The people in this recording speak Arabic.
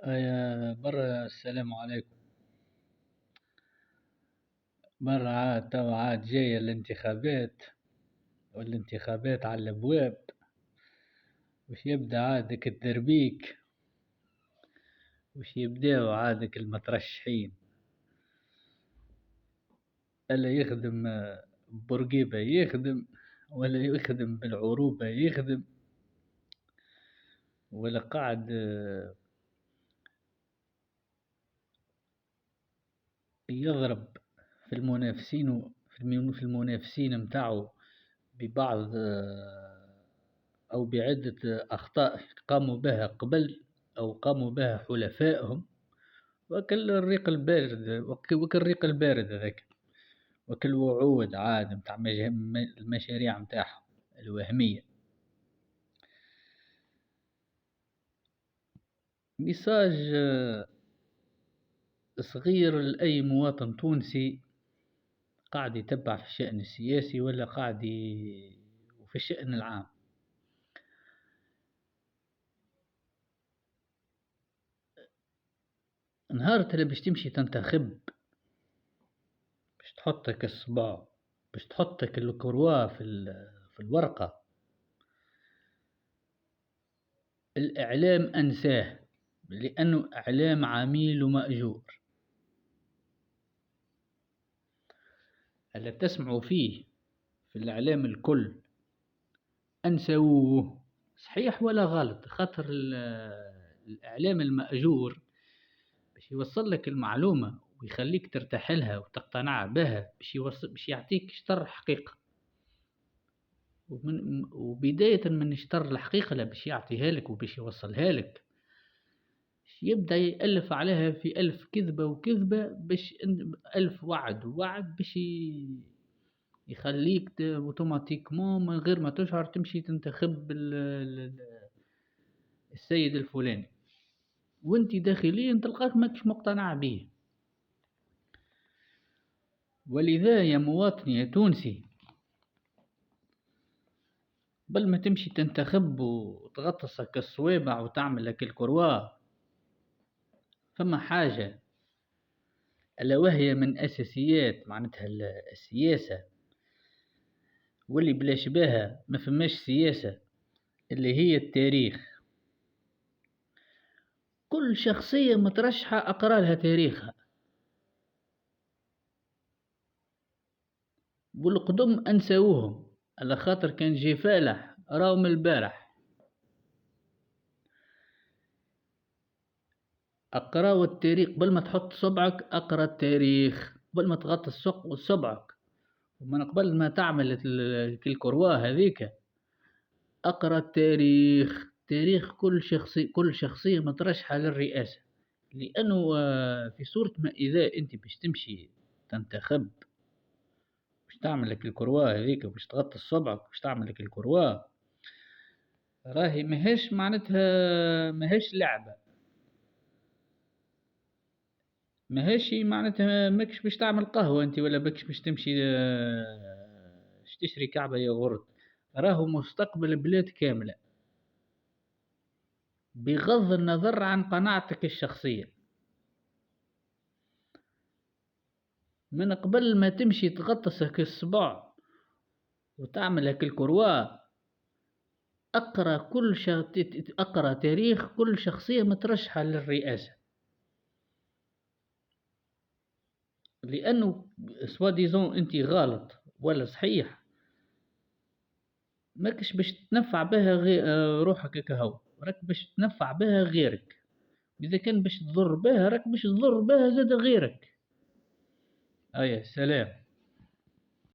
يا برا السلام عليكم. برا عاد توا عاد جاية الانتخابات، والانتخابات على الأبواب، وش يبدأ عادك التربيك، وش يبداو عادك المترشحين. ألا يخدم بورقيبة يخدم، ولا يخدم بالعروبة يخدم، ولا قاعد يضرب في المنافسين في المنافسين متاعه ببعض أو بعدة أخطاء قاموا بها قبل أو قاموا بها حلفائهم. وكل الريق البارد وكل الريق البارد هذاك، وكل وعود عاد متاع المشاريع متاعهم الوهمية. ميساج صغير لأي مواطن تونسي قاعد يتبع في الشأن السياسي ولا قاعد وفي الشأن العام. نهار اللي باش تمشي تنتخب، باش تحطك الصباع، باش تحطك الكروا في الورقة، الإعلام أنساه، لأنه إعلام عميل ومأجور. اللي تسمعوا فيه في الإعلام الكل أنسوه، صحيح ولا غلط، خاطر الإعلام المأجور باش يوصل لك المعلومة ويخليك ترتاح لها وتقتنع بها، باش يعطيك شطر حقيقة. وبداية من شطر الحقيقة لا باش يعطيها لك وباش يوصلها لك، يبدأ يألف عليها في ألف كذبة وكذبة، باش ألف وعد ووعد باش يخليك اوتوماتيكمون من غير ما تشعر تمشي تنتخب السيد الفلاني، وانت داخليا تلقاك ماكش مقتنع به. ولذا يا مواطن يا تونسي، بل ما تمشي تنتخب وتغطسك الصوابع وتعمل لك الكروا، فما حاجة ألا وهي من أساسيات معناتها السياسة، واللي بلاش بها ما فماش سياسة، اللي هي التاريخ. كل شخصية مترشحة أقرأ لها تاريخها، والقدم أنسوهم على خاطر كان جي فالح راهم البارح. أقرأ التاريخ قبل ما تحط صبعك، أقرأ التاريخ قبل ما تغطس صبعك، ومن قبل ما تعمل الكروا هذيك أقرأ التاريخ، تاريخ كل شخصية مترشحة للرئاسة. لأنه في صورة ما إذا أنت باش تمشي تنتخب، باش تعمل لك الكروا هذيك، باش تغطس صبعك باش تعمل لك الكروا، راهي ماهيش معناتها ماهيش لعبة، ماهيش معناتها ماكش باش تعمل قهوة انت، ولا باكش باش تمشي تشتري كعبة ياغورت. راهو مستقبل بلاد كاملة، بغض النظر عن قناعتك الشخصية. من قبل ما تمشي تغطسك الصباع وتعمل هك الكروا، أقرأ تاريخ كل شخصية مترشحة للرئاسة. لأنه سوا ديزون أنت غلط ولا صحيح، ماكش باش تنفع بها غير روحك كهو، راك باش تنفع بها غيرك. إذا كان باش تضر بها راك باش تضر بها زاد غيرك. أيه سلام.